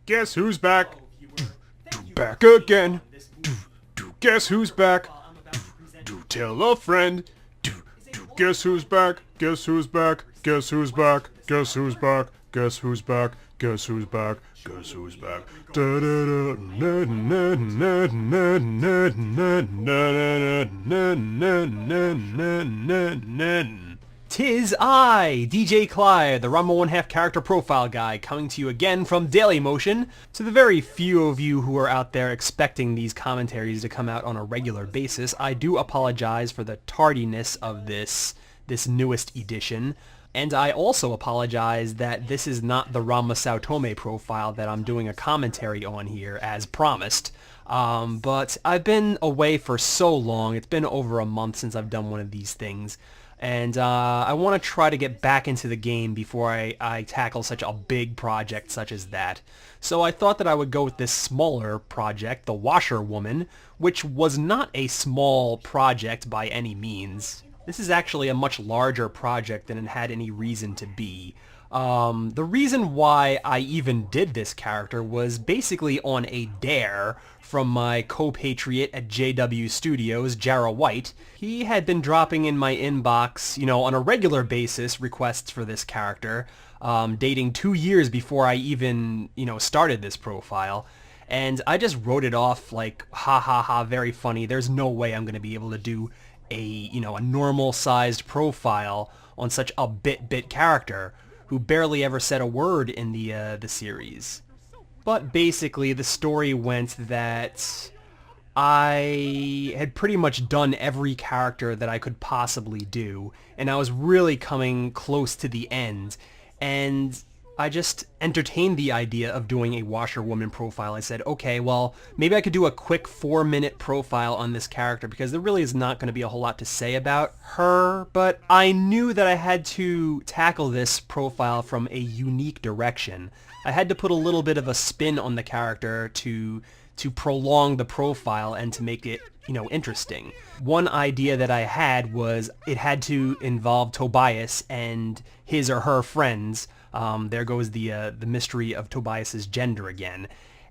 Guess who's back? Back again. Guess who's back? Tell a friend. Guess who's back? Guess who's back? Guess who's back? Guess who's back? Guess who's back? Guess who's back? Guess who's back? Tis I, DJ Clyde, the Ranma 1/2 character profile guy, coming to you again from Dailymotion. To the very few of you who are out there expecting these commentaries to come out on a regular basis, I do apologize for the tardiness of this newest edition. And I also apologize that this is not the Ranma Saotome profile that I'm doing a commentary on here, as promised. But I've been away for so long, it's been over a month since I've done one of these things. And I want to try to get back into the game before I tackle such a big project such as that. So I thought that I would go with this smaller project, The Washerwoman, which was not a small project by any means. This is actually a much larger project than it had any reason to be. The reason why I even did this character was basically on a dare from my co-patriot at JW Studios, Jara White. He had been dropping in my inbox, on a regular basis, requests for this character, dating 2 years before I even, started this profile. And I just wrote it off like, ha ha ha, very funny. There's no way I'm going to be able to do a normal-sized profile on such a bit character who barely ever said a word in the series. But basically, the story went that I had pretty much done every character that I could possibly do, and I was really coming close to the end, and I just entertained the idea of doing a washerwoman profile. I said, okay, well, maybe I could do a quick 4-minute profile on this character because there really is not going to be a whole lot to say about her, but I knew that I had to tackle this profile from a unique direction. I had to put a little bit of a spin on the character to prolong the profile and to make it, interesting. One idea that I had was it had to involve Tobias and his or her friends. There goes the mystery of Tobias's gender again.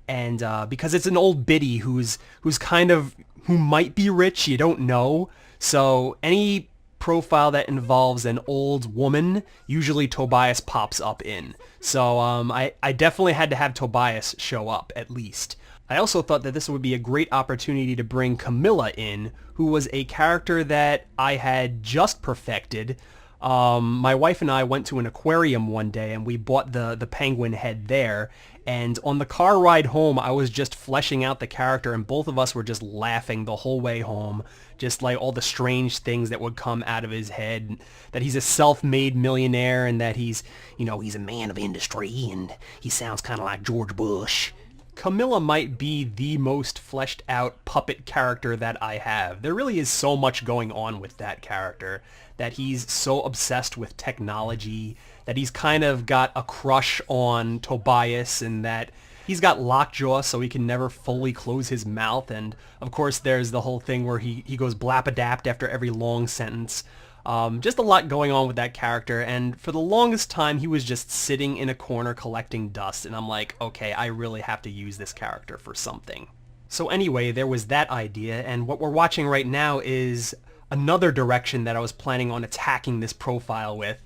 And because it's an old biddy who might be rich, you don't know. So any profile that involves an old woman, usually Tobias pops up in. So I definitely had to have Tobias show up, at least. I also thought that this would be a great opportunity to bring Camilla in, who was a character that I had just perfected. My wife and I went to an aquarium one day and we bought the penguin head there, and on the car ride home I was just fleshing out the character and both of us were just laughing the whole way home, just like all the strange things that would come out of his head, that he's a self-made millionaire and that he's a man of industry and he sounds kind of like George Bush. Camilla might be the most fleshed out puppet character that I have. There really is so much going on with that character, that he's so obsessed with technology, that he's kind of got a crush on Tobias, and that he's got lockjaw so he can never fully close his mouth, and of course there's the whole thing where he goes blap-adapt after every long sentence. Just a lot going on with that character, and for the longest time he was just sitting in a corner collecting dust, and I'm like, okay, I really have to use this character for something. So anyway, there was that idea, and what we're watching right now is another direction that I was planning on attacking this profile with.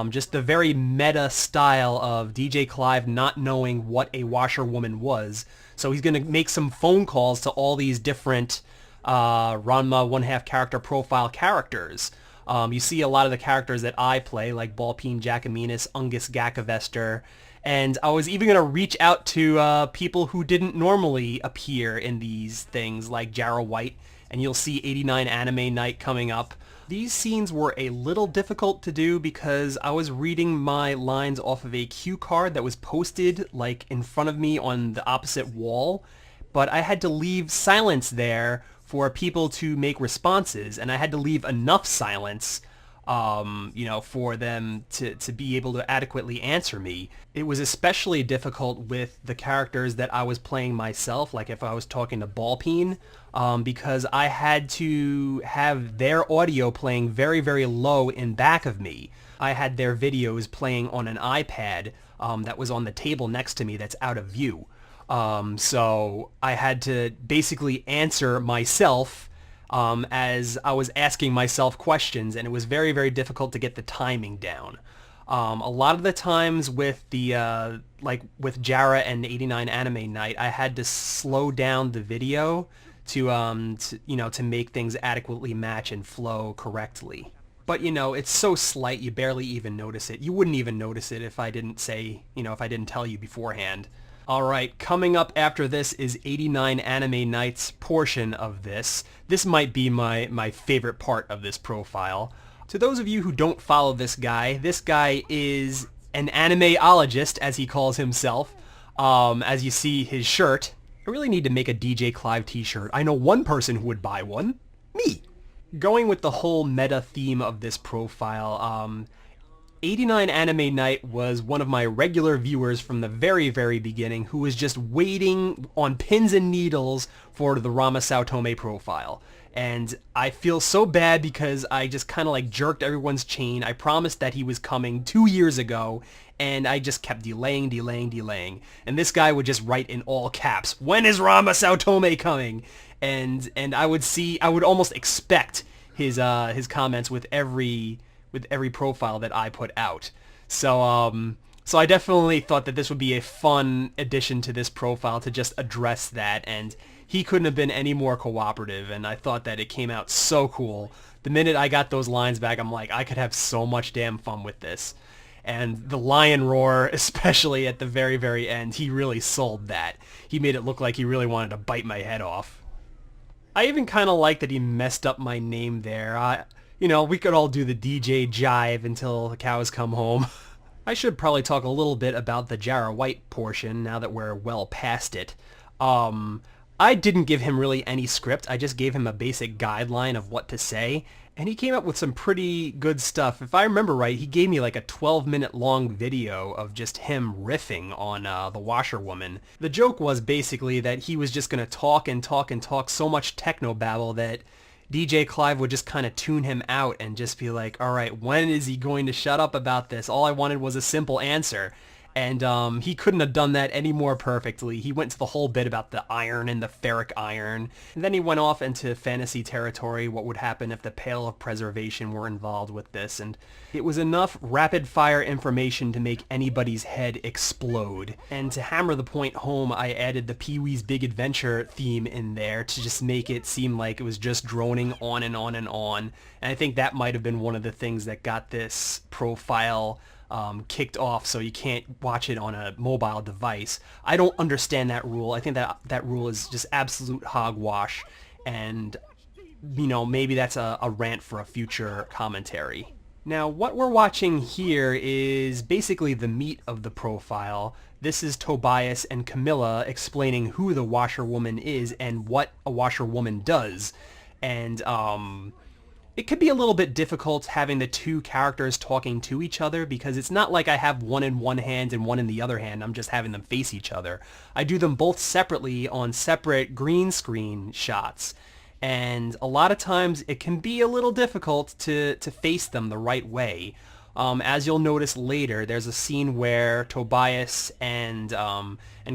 Just the very meta style of DJ Clive not knowing what a washerwoman was, so he's going to make some phone calls to all these different Ranma 1/2 character profile characters. You see a lot of the characters that I play, like Balpine Jacaminas, Ungus Gakavester, and I was even going to reach out to people who didn't normally appear in these things, like Jara White, and you'll see 89 Anime Night coming up. These scenes were a little difficult to do because I was reading my lines off of a cue card that was posted like in front of me on the opposite wall, but I had to leave silence there for people to make responses, and I had to leave enough silence for them to be able to adequately answer me. It was especially difficult with the characters that I was playing myself, like if I was talking to Balpine, because I had to have their audio playing very, very low in back of me. I had their videos playing on an iPad, that was on the table next to me that's out of view. So I had to basically answer myself as I was asking myself questions, and it was very, very difficult to get the timing down. A lot of the times with the like with Jara and 89 Anime Night, I had to slow down the video to make things adequately match and flow correctly. But it's so slight you barely even notice it. You wouldn't even notice it if I didn't if I didn't tell you beforehand. Alright, coming up after this is 89 Anime Night's portion of this. This might be my favorite part of this profile. To those of you who don't follow this guy is an animeologist, as he calls himself. As you see his shirt, I really need to make a DJ Clive t-shirt. I know one person who would buy one. Me. Going with the whole meta theme of this profile, 89 Anime Night was one of my regular viewers from the very, very beginning who was just waiting on pins and needles for the Ranma Saotome profile. And I feel so bad because I just kind of like jerked everyone's chain. I promised that he was coming 2 years ago, and I just kept delaying. And this guy would just write in all caps, "When is Ranma Saotome coming?" And I would almost expect his comments with every profile that I put out. So I definitely thought that this would be a fun addition to this profile to just address that, and he couldn't have been any more cooperative, and I thought that it came out so cool. The minute I got those lines back, I'm like, I could have so much damn fun with this. And the lion roar, especially at the very, very end, he really sold that. He made it look like he really wanted to bite my head off. I even kind of like that he messed up my name there. We could all do the DJ jive until the cows come home. I should probably talk a little bit about the Jara White portion now that we're well past it. I didn't give him really any script. I just gave him a basic guideline of what to say, and he came up with some pretty good stuff. If I remember right, he gave me like a 12-minute long video of just him riffing on the washerwoman. The joke was basically that he was just going to talk and talk and talk so much technobabble that DJ Clive would just kind of tune him out and just be like, alright, when is he going to shut up about this? All I wanted was a simple answer. And he couldn't have done that any more perfectly. He went to the whole bit about the iron and the ferric iron. And then he went off into fantasy territory, what would happen if the Pale of Preservation were involved with this. And it was enough rapid-fire information to make anybody's head explode. And to hammer the point home, I added the Pee-wee's Big Adventure theme in there to just make it seem like it was just droning on and on and on. And I think that might have been one of the things that got this profile kicked off, so you can't watch it on a mobile device. I don't understand that rule. I think that rule is just absolute hogwash, and maybe that's a rant for a future commentary. Now, what we're watching here is basically the meat of the profile. This is Tobias and Camilla explaining who the washerwoman is and what a washerwoman does. And it could be a little bit difficult having the two characters talking to each other because it's not like I have one in one hand and one in the other hand. I'm just having them face each other. I do them both separately on separate green screen shots. And a lot of times it can be a little difficult to face them the right way. As you'll notice later, there's a scene where Tobias and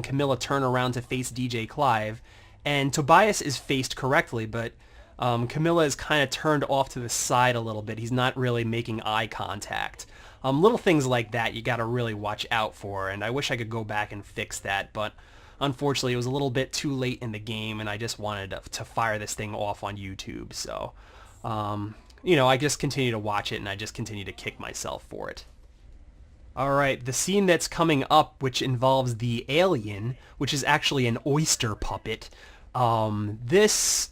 Camilla turn around to face DJ Clive. And Tobias is faced correctly, but Camilla is kind of turned off to the side a little bit. He's not really making eye contact. Little things like that you gotta really watch out for, and I wish I could go back and fix that, but unfortunately it was a little bit too late in the game, and I just wanted to fire this thing off on YouTube, so, I just continue to watch it, and I just continue to kick myself for it. Alright, the scene that's coming up, which involves the alien, which is actually an oyster puppet, this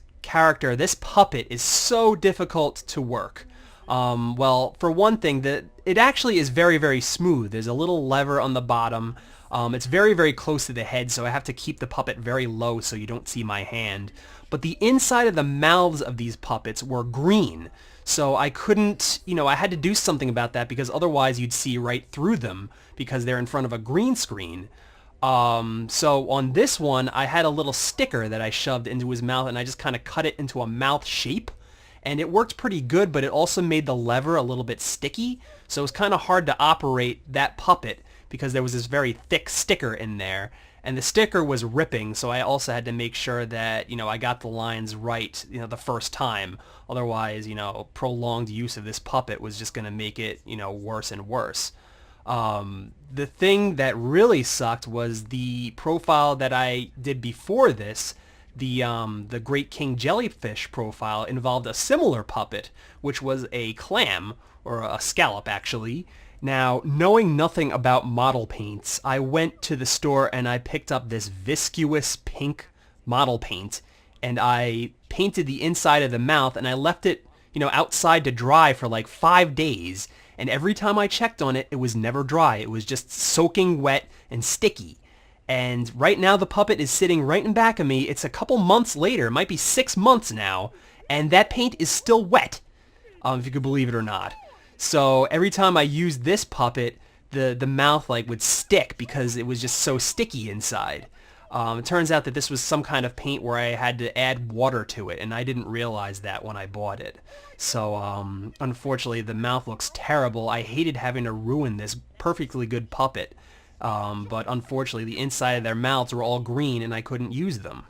puppet is so difficult to work. Well, for one thing, it actually is very, very smooth. There's a little lever on the bottom. It's very, very close to the head, so I have to keep the puppet very low so you don't see my hand. But the inside of the mouths of these puppets were green, so I couldn't, I had to do something about that because otherwise you'd see right through them because they're in front of a green screen. So on this one, I had a little sticker that I shoved into his mouth, and I just kind of cut it into a mouth shape, and it worked pretty good, but it also made the lever a little bit sticky, so it was kind of hard to operate that puppet because there was this very thick sticker in there, and the sticker was ripping, so I also had to make sure that, I got the lines right, the first time. Otherwise, prolonged use of this puppet was just going to make it, worse and worse. The thing that really sucked was the profile that I did before this. The Great King Jellyfish profile involved a similar puppet, which was a clam, or a scallop actually. Now, knowing nothing about model paints, I went to the store and I picked up this viscous pink model paint, and I painted the inside of the mouth, and I left it, outside to dry for like 5 days, and every time I checked on it, it was never dry. It was just soaking wet and sticky. And right now the puppet is sitting right in back of me. It's a couple months later, it might be 6 months now, and that paint is still wet, if you could believe it or not. So every time I used this puppet, the mouth would stick because it was just so sticky inside. It turns out that this was some kind of paint where I had to add water to it, and I didn't realize that when I bought it. So unfortunately the mouth looks terrible. I hated having to ruin this perfectly good puppet. But unfortunately the inside of their mouths were all green and I couldn't use them.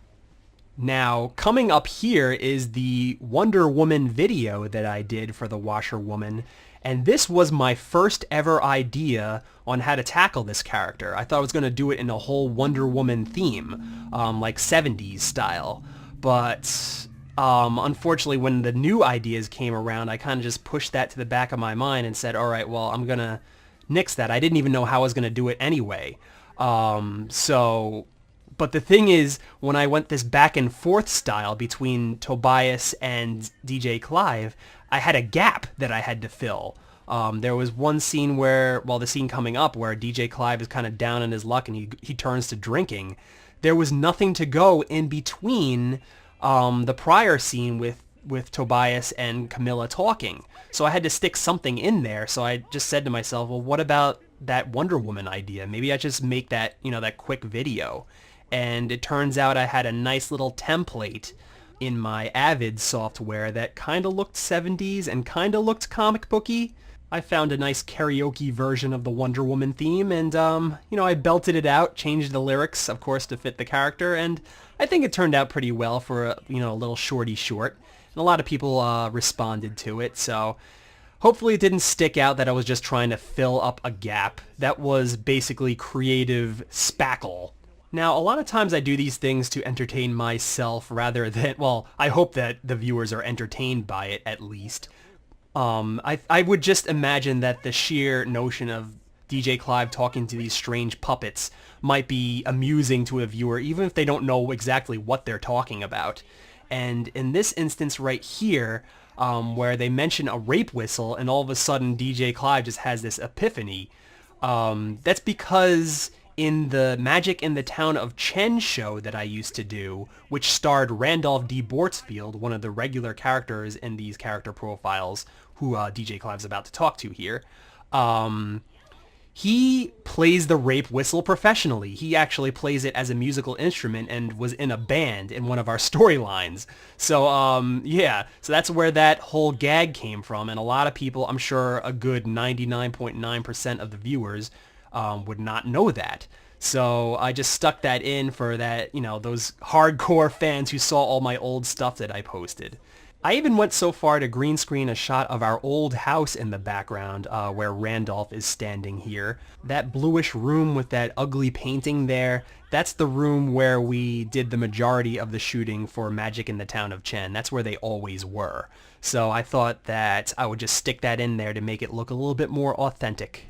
Now, coming up here is the Wonder Woman video that I did for the Washerwoman, and this was my first ever idea on how to tackle this character. I thought I was going to do it in a whole Wonder Woman theme, like 70s style, but unfortunately when the new ideas came around, I kind of just pushed that to the back of my mind and said, alright, well, I'm going to nix that. I didn't even know how I was going to do it anyway. But the thing is, when I went this back and forth style between Tobias and DJ Clive, I had a gap that I had to fill. There was one scene where, the scene coming up where DJ Clive is kind of down on his luck and he turns to drinking. There was nothing to go in between the prior scene with Tobias and Camilla talking. So I had to stick something in there. So I just said to myself, well, what about that Wonder Woman idea? Maybe I just make that, that quick video. And it turns out I had a nice little template in my Avid software that kind of looked 70s and kind of looked comic booky. I found a nice karaoke version of the Wonder Woman theme, and I belted it out, changed the lyrics, of course, to fit the character, and I think it turned out pretty well for a little shorty short. And a lot of people responded to it, so hopefully it didn't stick out that I was just trying to fill up a gap. That was basically creative spackle. Now, a lot of times I do these things to entertain myself rather than, I hope that the viewers are entertained by it at least. I would just imagine that the sheer notion of DJ Clive talking to these strange puppets might be amusing to a viewer, even if they don't know exactly what they're talking about. And in this instance right here, where they mention a rape whistle and all of a sudden DJ Clive just has this epiphany, that's because in the Magic in the Town of Chen show that I used to do, which starred Randolph D. Bortsfield, one of the regular characters in these character profiles, who DJ Clive's about to talk to here, he plays the rape whistle professionally. He actually plays it as a musical instrument and was in a band in one of our storylines. So, yeah, so that's where that whole gag came from, and a lot of people, I'm sure a good 99.9% of the viewers, would not know that. So I just stuck that in for that, those hardcore fans who saw all my old stuff that I posted. I even went so far to green screen a shot of our old house in the background where Randolph is standing here. That bluish room with that ugly painting there, that's the room where we did the majority of the shooting for Magic in the Town of Chen. That's where they always were. So I thought that I would just stick that in there to make it look a little bit more authentic.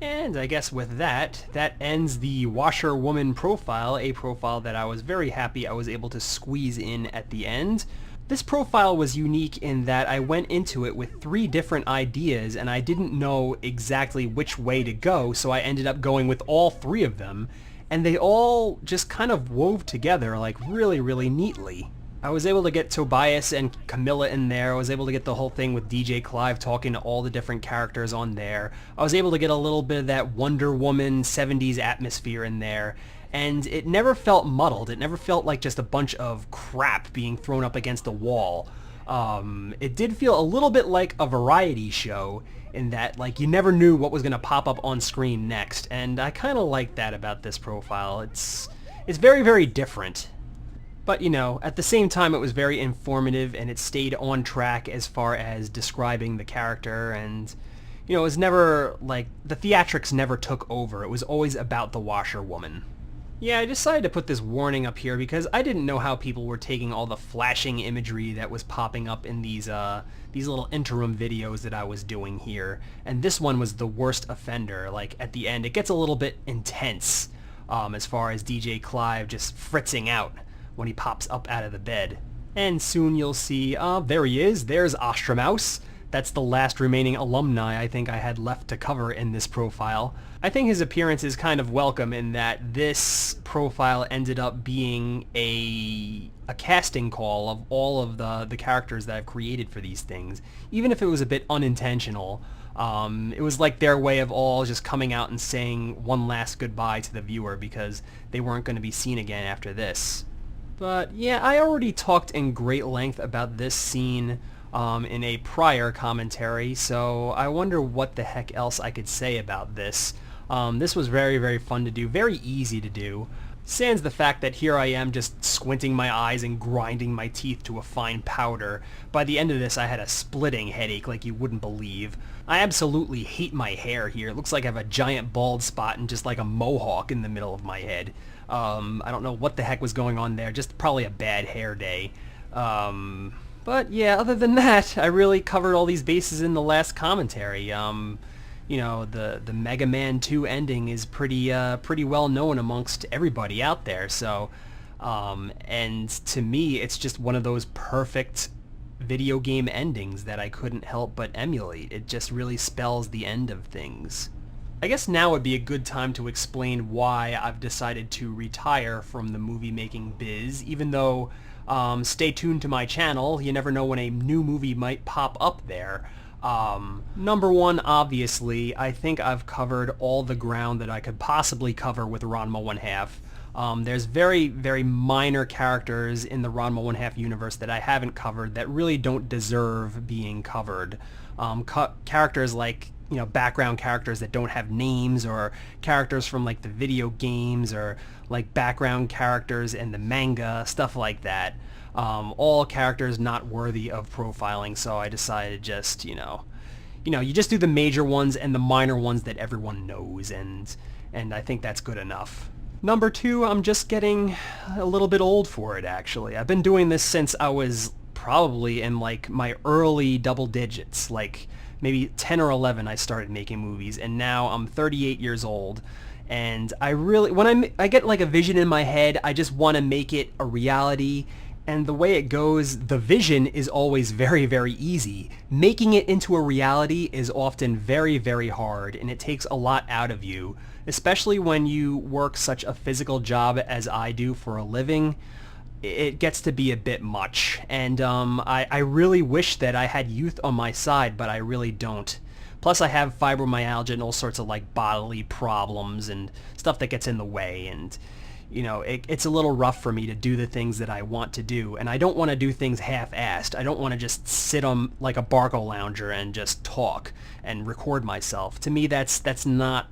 And I guess with that ends the Washerwoman profile, a profile that I was very happy I was able to squeeze in at the end. This profile was unique in that I went into it with 3 different ideas and I didn't know exactly which way to go, so I ended up going with all 3 of them, and they all just kind of wove together like really, really neatly. I was able to get Tobias and Camilla in there. I was able to get the whole thing with DJ Clive talking to all the different characters on there. I was able to get a little bit of that Wonder Woman 70s atmosphere in there. And it never felt muddled. It never felt like just a bunch of crap being thrown up against a wall. It did feel a little bit like a variety show in that, like, you never knew what was going to pop up on screen next, and I kind of like that about this profile. It's very, very different. But, you know, at the same time, it was very informative, and it stayed on track as far as describing the character, and, you know, it was never, like, the theatrics never took over. It was always about the washerwoman. Yeah, I decided to put this warning up here because I didn't know how people were taking all the flashing imagery that was popping up in these little interim videos that I was doing here. And this one was the worst offender. Like, at the end, it gets a little bit intense as far as DJ Clive just fritzing out when he pops up out of the bed. And soon you'll see, there he is, there's Ostromouse. That's the last remaining alumni I think I had left to cover in this profile. I think his appearance is kind of welcome in that this profile ended up being a casting call of all of the characters that I've created for these things. Even if it was a bit unintentional, it was like their way of all just coming out and saying one last goodbye to the viewer because they weren't going to be seen again after this. But yeah, I already talked in great length about this scene in a prior commentary, so I wonder what the heck else I could say about this. This was very, very fun to do, very easy to do. Sans the fact that here I am just squinting my eyes and grinding my teeth to a fine powder. By the end of this, I had a splitting headache like you wouldn't believe. I absolutely hate my hair here. It looks like I have a giant bald spot and just like a mohawk in the middle of my head. I don't know what the heck was going on there, just probably a bad hair day. But yeah, other than that, I really covered all these bases in the last commentary. You know, the Mega Man 2 ending is pretty well known amongst everybody out there. So, and to me, it's just one of those perfect video game endings that I couldn't help but emulate. It just really spells the end of things. I guess now would be a good time to explain why I've decided to retire from the movie making biz, even though stay tuned to my channel. You never know when a new movie might pop up there. Number one, obviously, I think I've covered all the ground that I could possibly cover with Ranma 1/2. There's very, very minor characters in the Ranma 1/2 universe that I haven't covered that really don't deserve being covered. Characters like, you know, background characters that don't have names, or characters from like the video games, or like background characters in the manga, stuff like that. All characters not worthy of profiling, so I decided just, you just do the major ones and the minor ones that everyone knows, and I think that's good enough. Number two, I'm just getting a little bit old for it, actually. I've been doing this since I was probably in like my early double digits, like maybe 10 or 11 I started making movies, and now I'm 38 years old. And I really, when I get like a vision in my head, I just want to make it a reality. And the way it goes, the vision is always very, very easy. Making it into a reality is often very, very hard, and it takes a lot out of you, especially when you work such a physical job as I do for a living. It gets to be a bit much, and I really wish that I had youth on my side, but I really don't. Plus I have fibromyalgia and all sorts of like bodily problems and stuff that gets in the way, and you know, it's a little rough for me to do the things that I want to do, and I don't want to do things half-assed. I don't want to just sit on like a Barco lounger and just talk and record myself. To me, that's not,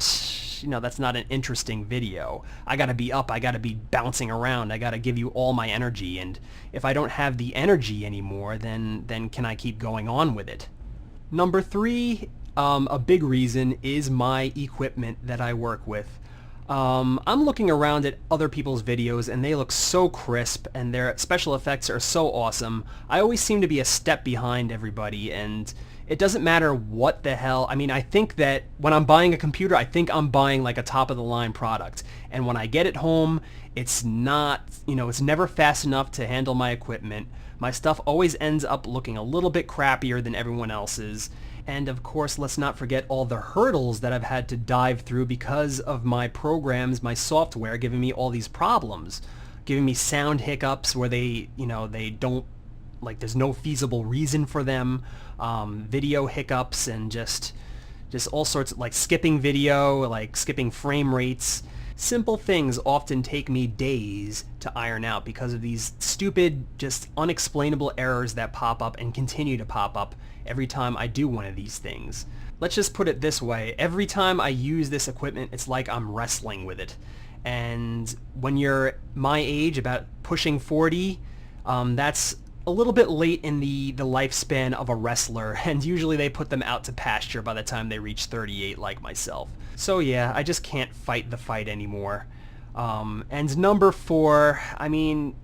that's not an interesting video. I gotta be up, I gotta be bouncing around, I gotta give you all my energy, and if I don't have the energy anymore, then can I keep going on with it? Number three, a big reason is my equipment that I work with. I'm looking around at other people's videos and they look so crisp and their special effects are so awesome. I always seem to be a step behind everybody, and it doesn't matter what the hell. I mean, I think that when I'm buying a computer, I think I'm buying like a top of the line product. And when I get it home, it's not, it's never fast enough to handle my equipment. My stuff always ends up looking a little bit crappier than everyone else's. And of course, let's not forget all the hurdles that I've had to dive through because of my programs, my software giving me all these problems, giving me sound hiccups where they don't, like, there's no feasible reason for them, video hiccups, and just all sorts of, like, skipping video, like skipping frame rates. Simple things often take me days to iron out because of these stupid, just unexplainable errors that pop up and continue to pop up every time I do one of these things. Let's just put it this way, every time I use this equipment, it's like I'm wrestling with it. And when you're my age, about pushing 40, that's a little bit late in the lifespan of a wrestler, and usually they put them out to pasture by the time they reach 38 like myself. So yeah, I just can't fight the fight anymore. And number 4, I mean,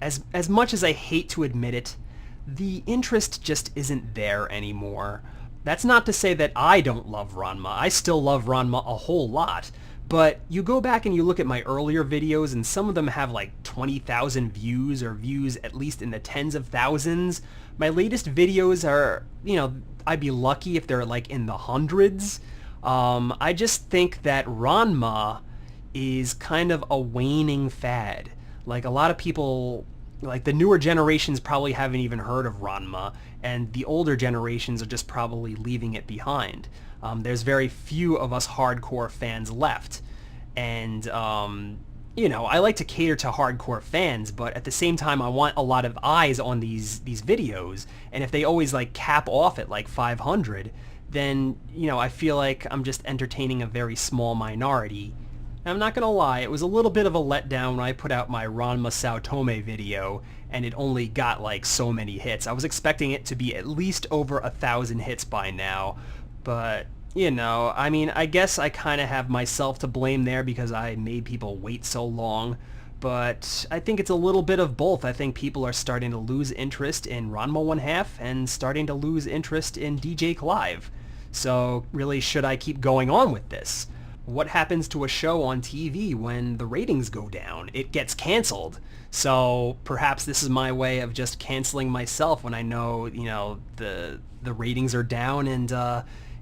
as much as I hate to admit it, the interest just isn't there anymore. That's not to say that I don't love Ranma. I still love Ranma a whole lot. But you go back and you look at my earlier videos and some of them have like 20,000 views or views at least in the tens of thousands. My latest videos are, you know, I'd be lucky if they're like in the hundreds. I just think that Ranma is kind of a waning fad. Like a lot of people, like the newer generations probably haven't even heard of Ranma, and the older generations are just probably leaving it behind. There's very few of us hardcore fans left. And, you know, I like to cater to hardcore fans, but at the same time I want a lot of eyes on these videos. And if they always like cap off at like 500, then, you know, I feel like I'm just entertaining a very small minority. And I'm not gonna lie, it was a little bit of a letdown when I put out my Ranma Saotome video and it only got like so many hits. I was expecting it to be at least over 1,000 hits by now. But, you know, I mean, I guess I kind of have myself to blame there because I made people wait so long. But I think it's a little bit of both. I think people are starting to lose interest in Ranma 1/2 and starting to lose interest in DJ Clive. So really, should I keep going on with this? What happens to a show on TV when the ratings go down? It gets canceled. So perhaps this is my way of just canceling myself when I know, you know, the ratings are down and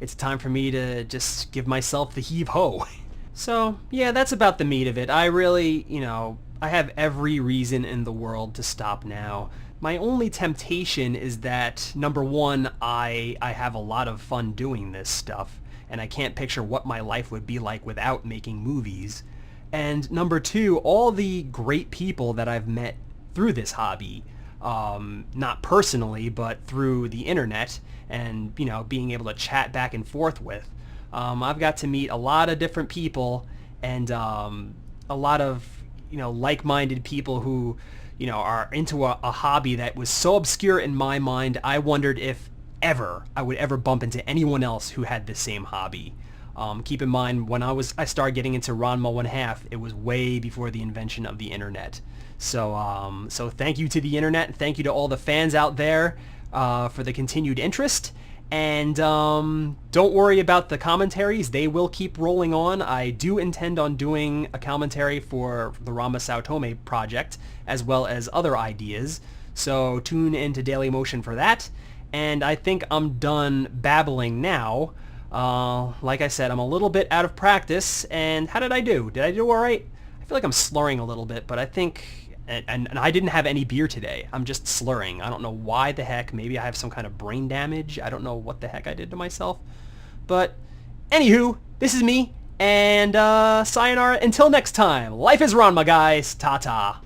it's time for me to just give myself the heave-ho. So, yeah, that's about the meat of it. I really, you know, I have every reason in the world to stop now. My only temptation is that, number 1, I have a lot of fun doing this stuff, and I can't picture what my life would be like without making movies. And number 2, all the great people that I've met through this hobby, not personally, but through the internet and, you know, being able to chat back and forth with. I've got to meet a lot of different people and a lot of, you know, like-minded people who, you know, are into a hobby that was so obscure in my mind, I wondered if I would ever bump into anyone else who had the same hobby. Keep in mind, when I started getting into Ranma 1/2, it was way before the invention of the internet. So, so thank you to the internet, thank you to all the fans out there for the continued interest, and don't worry about the commentaries, they will keep rolling on. I do intend on doing a commentary for the Ranma Saotome project, as well as other ideas, so tune into Daily Motion for that, and I think I'm done babbling now. Like I said, I'm a little bit out of practice, and how did I do? Did I do alright? I feel like I'm slurring a little bit, but I think, and I didn't have any beer today. I'm just slurring. I don't know why the heck. Maybe I have some kind of brain damage. I don't know what the heck I did to myself. But, anywho, this is me, and sayonara until next time. Life is Ranma, guys. Ta-ta.